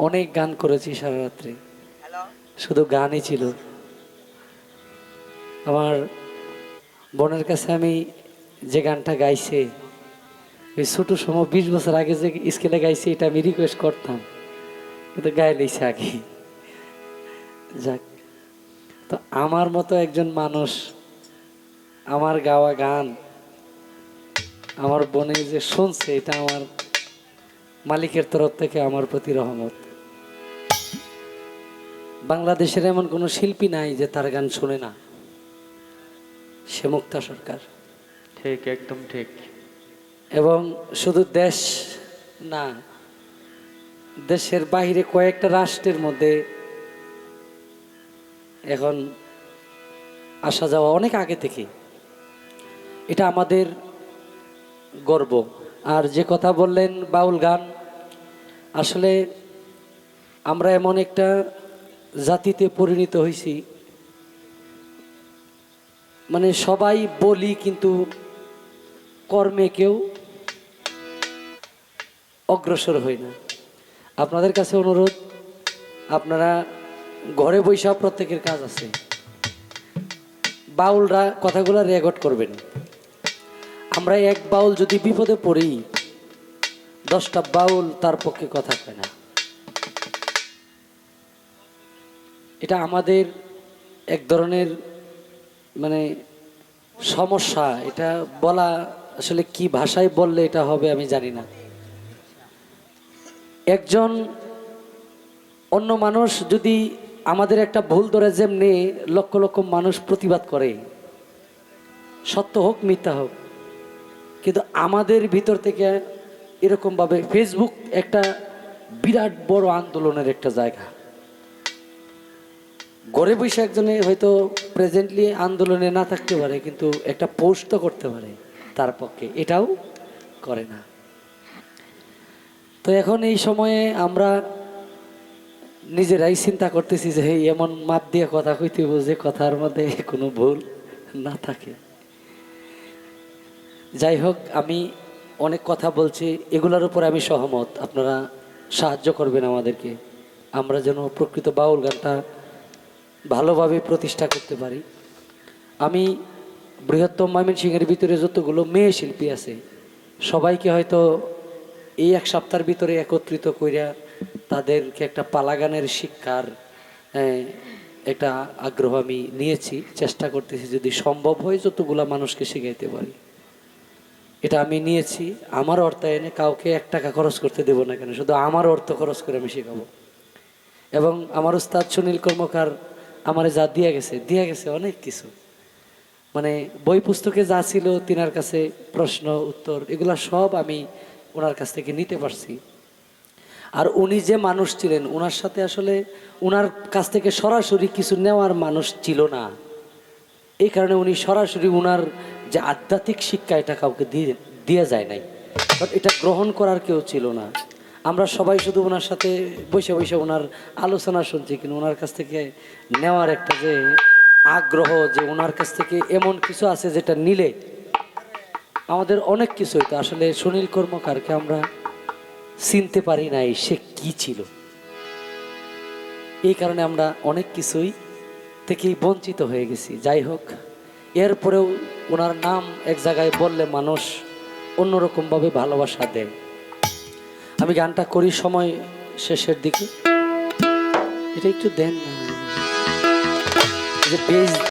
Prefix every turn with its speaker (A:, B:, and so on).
A: অনেক গান করেছি সারা রাত্রে, শুধু গানই ছিল। আমার বোনের কাছে আমি যে গানটা গাইছে, ওই ছোট সময় 20 বছর আগে যে স্কেলে গাইছি, এটা আমি রিকোয়েস্ট করতাম, কিন্তু গায়ে লইছে আগে। যাক, তো আমার মতো একজন মানুষ আমার গাওয়া গান আমার বোনে যে শুনছে, এটা আমার মালিকের তরফ থেকে আমার প্রতি রহমত। বাংলাদেশের এমন কোনো শিল্পী নাই যে তার গান শুনে না, সে মুক্তা সরকার।
B: ঠিক, একদম ঠিক।
A: এবং শুধু দেশ না, দেশের বাইরে কয়েকটা রাষ্ট্রের মধ্যে এখন আসা যাওয়া অনেক আগে থেকে, এটা আমাদের গর্ব। আর যে কথা বললেন বাউল গান, আসলে আমরা এমন একটা জাতিতে পরিণত হয়েছি, মানে সবাই বলি কিন্তু কর্মে কেউ অগ্রসর হই না। আপনাদের কাছে অনুরোধ, আপনারা ঘরে বৈশা প্রত্যেকের কাজ আছে, বাউলরা কথাগুলো রেকর্ড করবেন। আমরা এক বাউল যদি বিপদে পড়ি, 10টা বাউল তার পক্ষে কথা কয় না। এটা আমাদের এক ধরনের মানে সমস্যা। এটা বলা আসলে কি ভাষায় বললে এটা হবে আমি জানি না। একজন অন্য মানুষ যদি আমাদের একটা ভুল ধরে, যেমনি লক্ষ লক্ষ মানুষ প্রতিবাদ করে, সত্য হোক মিথ্যা হোক, কিন্তু আমাদের ভিতর থেকে এরকমভাবে ফেসবুক একটা বিরাট বড় আন্দোলনের একটা জায়গা। ঘরে বসে একজনে হয়তো প্রেজেন্টলি আন্দোলনে না থাকতে পারে, কিন্তু একটা পোস্ট তো করতে পারে তার পক্ষে, এটাও করে না। তো এখন এই সময়ে আমরা নিজেরাই চিন্তা করতেছি যে এমন মাপ দিয়ে কথা কইতে যে কথার মধ্যে কোনো ভুল না থাকে। যাই হোক, আমি অনেক কথা বলছি, এগুলোর উপর আমি সহমত। আপনারা সাহায্য করবেন আমাদেরকে, আমরা যেন প্রকৃত বাউল গানটা ভালোভাবে প্রতিষ্ঠা করতে পারি। আমি বৃহত্তম ময়মনসিংহের ভিতরে যতগুলো মেয়ে শিল্পী আছে, সবাইকে হয়তো এই এক সপ্তাহের ভিতরে একত্রিত কইরা তাদেরকে একটা পালা গানের শিক্ষার একটা আগ্রহ আমি নিয়েছি, চেষ্টা করতেছি যদি সম্ভব হয় যতগুলা মানুষকে শিখাইতে পারি। এটা আমি নিয়েছি আমার অর্থায়নে, কাউকে 1 টাকা খরচ করতে দেব না কেন, শুধু আমার অর্থ খরচ করে আমি শেখাবো। এবং আমার উস্তাদ সুনীল কর্মকার আমারে যা দিয়ে গেছে অনেক কিছু, মানে বই পুস্তকে যা ছিল তিনার কাছে প্রশ্ন উত্তর এগুলা সব আমি ওনার কাছ থেকে নিতে পারছি। আর উনি যে মানুষ ছিলেন, ওনার সাথে আসলে ওনার কাছ থেকে সরাসরি কিছু নেওয়ার মানুষ ছিল না, এই কারণে উনি সরাসরি ওনার যে আধ্যাত্মিক শিক্ষা এটা কাউকে দিয়ে যায় নাই, বাট এটা গ্রহণ করার কেউ ছিল না। আমরা সবাই শুধু ওনার সাথে বসে বসে ওনার আলোচনা শুনছি, কিন্তু ওনার কাছ থেকে নেওয়ার একটা যে আগ্রহ, যে ওনার কাছ থেকে এমন কিছু আছে যেটা নিলে আমাদের অনেক কিছু হইতো। আসলে সুনীল কর্মকারকে আমরা চিনতে পারি নাই সে কি ছিল, এই কারণে আমরা অনেক কিছুই থেকেই বঞ্চিত হয়ে গেছি। যাই হোক, এরপরেও ওনার নাম এক জায়গায় বললে মানুষ অন্যরকমভাবে ভালোবাসা দেয়। আমি গানটা করি সময় শেষের দিকে, এটা একটু দেন না, যে বেশ